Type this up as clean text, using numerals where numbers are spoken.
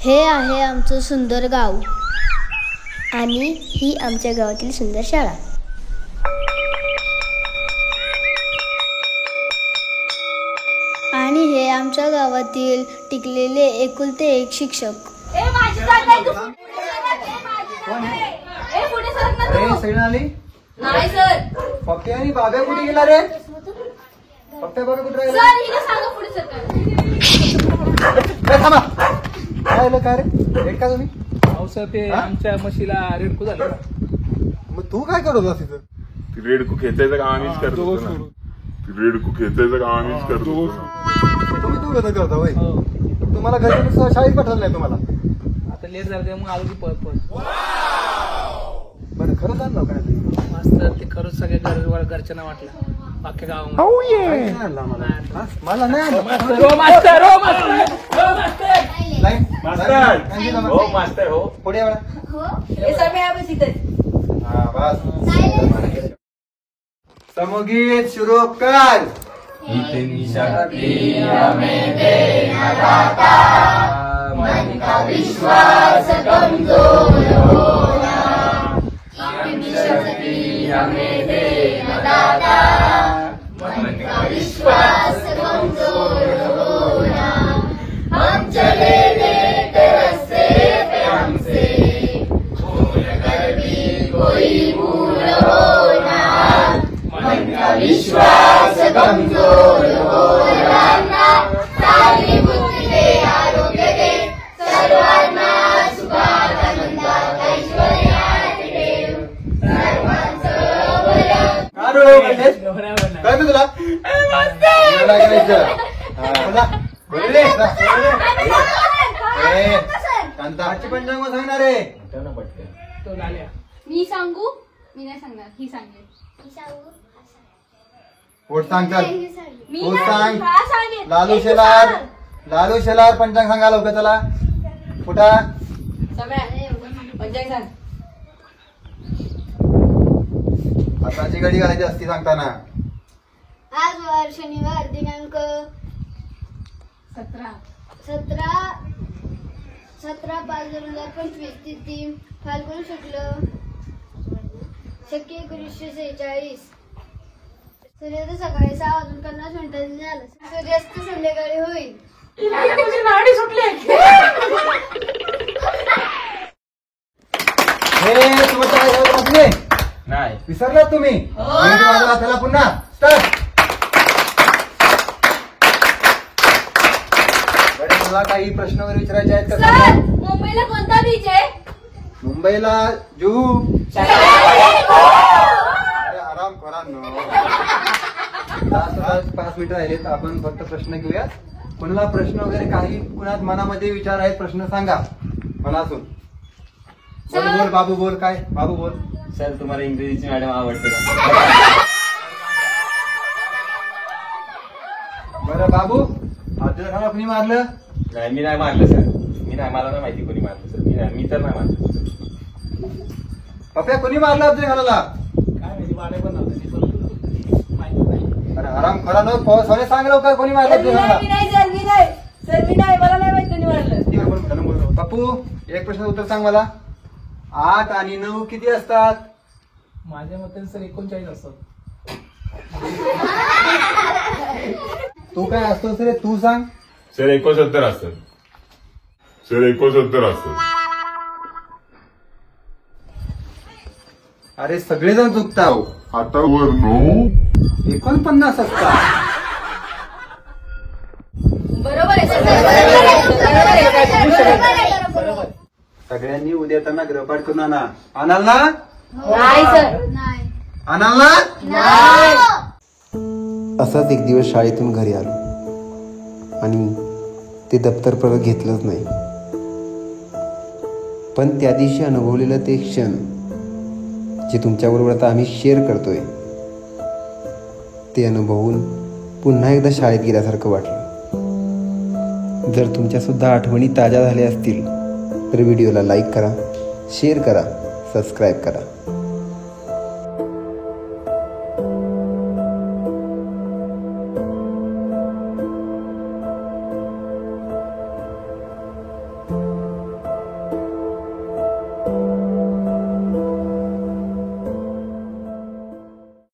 हे आहे आमचं सुंदर गाव आणि ही आमच्या गावातील सुंदर शाळा. आणि हे आमच्या गावातील टिकलेले एकुलते एक शिक्षक. नाही सर. पप्प्या आणि बाब्या कुठे गेला रे? पप्प्या बाब्या कुठे राहिला? सर हिला सांगा पुढे सर. थांबा. काय आलं काय रे? रेड का तुम्ही? सर ते आमच्या म्हशीला रेडकू झालं. मग तू काय करत होता तिथं? रेडकू खेचायचं काम आम्हीच करतो. रेडकू खेचायचं काम आम्हीच करतो. तुम्ही तू कसं करता वय? तुम्हाला घरी शाळेत पाठवलं नाही तुम्हाला? आता लेट झालं मग आलो की पळ. बरं खरं सांग ना काय मास्तर ते खरंच सगळ्या घरच्यांना वाटलं अख्ख्या गावामध्ये. मला नाही मास्तर हो पुढे हा बस. समूहगीत सुरू कर. इतनी शक्ति हमें दे न दाता, मन का विश्वास कमजोर होना. इतनी शक्ति हमें दे न दाता, मन का विश्वास कमजोर होना. हम चले लेते रस्ते पे हमसे भूल कर भी कोई भूल होना. मन का विश्वास कमजोर होना. सारी बुद्धी दे आरोग्य दे सर्वांना सुखात आनंदात ऐश्वर्यात ठेव. सर्वांचं काय तुला आजची पंचांग सांगणार आहे. मी सांगू. मी नाही सांगणार. ही सांगेल. पोट सांग चल. मी पोट नाही सांग. सांगेल. लालू शेलार पंचांग सांगा लवकर चला. कुठा पंचायत सांग. हाताची घडी घालायची असती सांगताना. आज वार शनिवार दिनांक 17/5/2025 तिथी फाल्गुन शुक्ल शक्य 1946. सूर्योदय सकाळी 6:50 झालं. सूर्यास्त संध्याकाळी होईल. नाही विसरलात तुम्ही? त्याला पुन्हा स्टार्ट. तुला काही प्रश्न वगैरे विचारायचे आहेत का? सर मुंबईला कोणता बीच आहे? मुंबईला जुहू. आराम करा न. 5 मिनिटं राहिलेत. आपण फक्त प्रश्न घेऊयात. कुणाला प्रश्न वगैरे काही कुणात मनामध्ये विचार आहेत प्रश्न सांगा मनातून. बोल बोल बाबू बोल. काय बाबू बोल. सर तुम्हाला इंग्रजीची मॅडम आवडते का? बरं बाबू अब्दुल खानला कुणी मारलं? नाही मी नाही मारलं सर. मी नाही. मला नाही माहिती कोणी मारलं सर. मी तर नाही मारलं. पप्प्या कोणी मारलं अब्दुल खानाला? काय माहिती वाडे पण माहिती नाही. अरे आराम करा न. सोने सांग लवकर कोणी मारलं अब्दुल खानाला? मला नाही माहिती कोणी मारलं. बापू एक प्रश्नाचं उत्तर सांग मला. 8 आणि 9 किती असतात? माझ्या मते सर 39 असतात. तू काय असतोस रे तू सांग. सर 69 असतात. सर 69 असतात. अरे सगळेजण चुकताव. आता वर 9 49 असतात. बरोबर आहे बरोबर. सगळ्यांनी उद्या त्यांना गृहपाठ करून आणा. आणाल ना? नाही सर. आणाल ना? असाच एक दिवस शाळेतून घरी आलो आणि ते दप्तर परत घेतलंच नाही. पण त्या दिवशी अनुभवलेलं ते क्षण जे तुमच्याबरोबर आता आम्ही शेअर करतोय ते अनुभवून पुन्हा एकदा शाळेत गेल्यासारखं वाटलं. जर तुमच्यासुद्धा आठवणी ताज्या झाल्या असतील तर व्हिडिओला लाईक करा, शेअर करा, सबस्क्राईब करा.